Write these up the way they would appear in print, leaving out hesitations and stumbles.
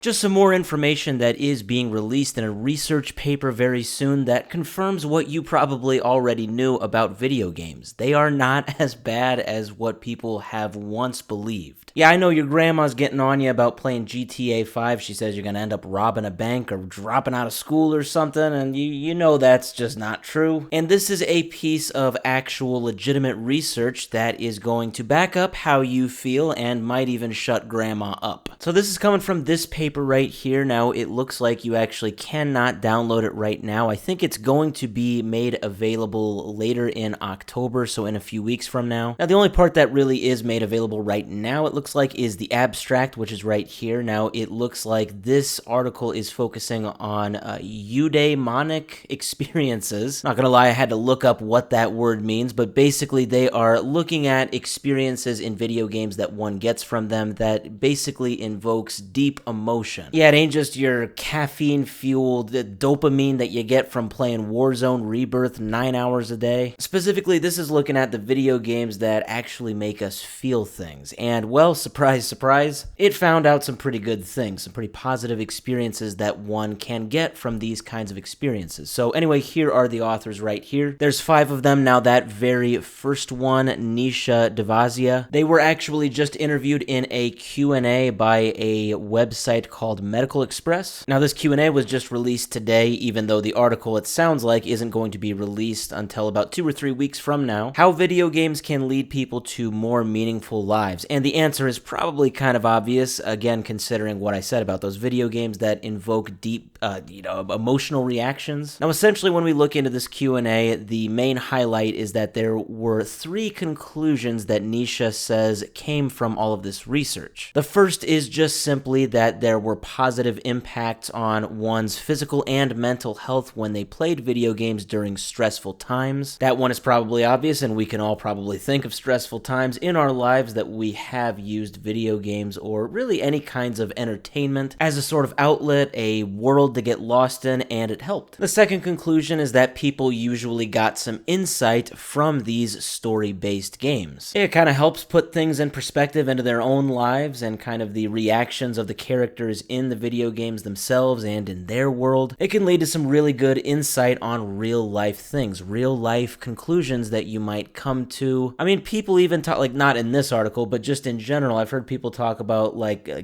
Just some more information that is being released in a research paper very soon that confirms what you probably already knew about video games. They are not as bad as what people have once believed. Yeah, I know your grandma's getting on you about playing GTA 5. She says you're going to end up robbing a bank or dropping out of school or something, and you know that's just not true. And this is a piece of actual legitimate research that is going to back up how you feel and might even shut grandma up. So this is coming from this paper right here. Now, it looks like you actually cannot download it right now. I think it's going to be made available later in October, so in a few weeks from now. Now, the only part that really is made available right now, it looks like, is the abstract, which is right here. Now, it looks like this article is focusing on eudaimonic experiences. Not gonna lie, I had to look up what that word means, but basically they are looking at experiences in video games that one gets from them that basically invokes deep emotion. Yeah, it ain't just your caffeine-fueled dopamine that you get from playing Warzone Rebirth 9 hours a day. Specifically, this is looking at the video games that actually make us feel things. And, well, surprise, surprise, it found out some pretty good things, some pretty positive experiences that one can get from these kinds of experiences. So anyway, here are the authors right here. There's 5 of them. Now, that very first one, Nisha Devazia, they were actually just interviewed in a Q&A by a website called Medical Express. Now, this Q&A was just released today, even though the article, it sounds like, isn't going to be released until about 2 or 3 weeks from now. How video games can lead people to more meaningful lives. And the answer is probably kind of obvious, again, considering what I said about those video games that invoke deep, emotional reactions. Now, essentially, when we look into this Q&A, the main highlight is that there were 3 conclusions that Nisha says came from all of this research. The first is just simply that there were positive impacts on one's physical and mental health when they played video games during stressful times. That one is probably obvious, and we can all probably think of stressful times in our lives that we have used video games or really any kinds of entertainment as a sort of outlet, a world to get lost in, and it helped. The second conclusion is that people usually got some insight from these story-based games. It kind of helps put things in perspective into their own lives and kind of the reactions of the characters in the video games themselves and in their world. It can lead to some really good insight on real life things, real life conclusions that you might come to. I mean, people even talk, like, not in this article, but just in general, I've heard people talk about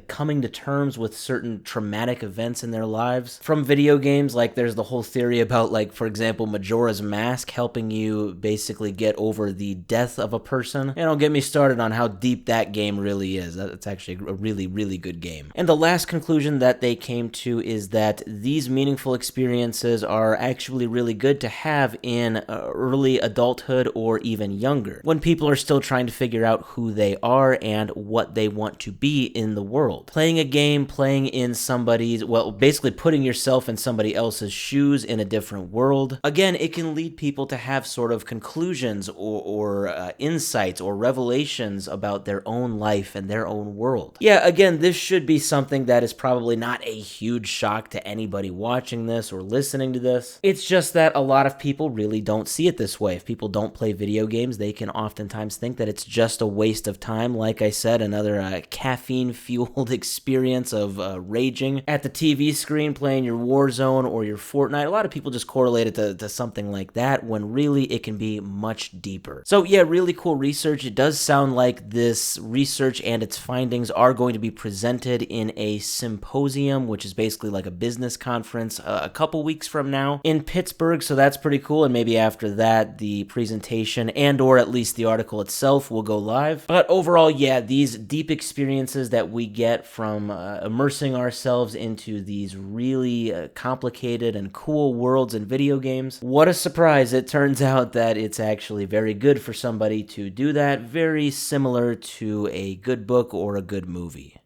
coming to terms with certain traumatic events in their lives from video games. Like, there's the whole theory about, like, for example, Majora's Mask helping you basically get over the death of a person. And don't get me started on how deep that game really is. That's actually a really, really good game. And the last conclusion that they came to is that these meaningful experiences are actually really good to have in early adulthood or even younger, when people are still trying to figure out who they are and what they want to be in the world. Playing a game, playing in somebody's, well, basically putting yourself in somebody else's shoes in a different world. Again, it can lead people to have sort of conclusions or insights or revelations about their own life and their own world. Yeah, again, this should be something that is probably not a huge shock to anybody watching this or listening to this. It's just that a lot of people really don't see it this way. If people don't play video games, they can oftentimes think that it's just a waste of time. Like I said, another caffeine-fueled experience of raging at the TV screen, playing your Warzone or your Fortnite. A lot of people just correlate it to something like that, when really it can be much deeper. So yeah, really cool research. It does sound like this research and its findings are going to be presented in a symposium, which is basically like a business conference, a couple weeks from now in Pittsburgh, so that's pretty cool. And maybe after that, the presentation and or at least the article itself will go live. But overall, yeah, these deep experiences that we get from immersing ourselves into these really complicated and cool worlds in video games, what a surprise. It turns out that it's actually very good for somebody to do that, very similar to a good book or a good movie.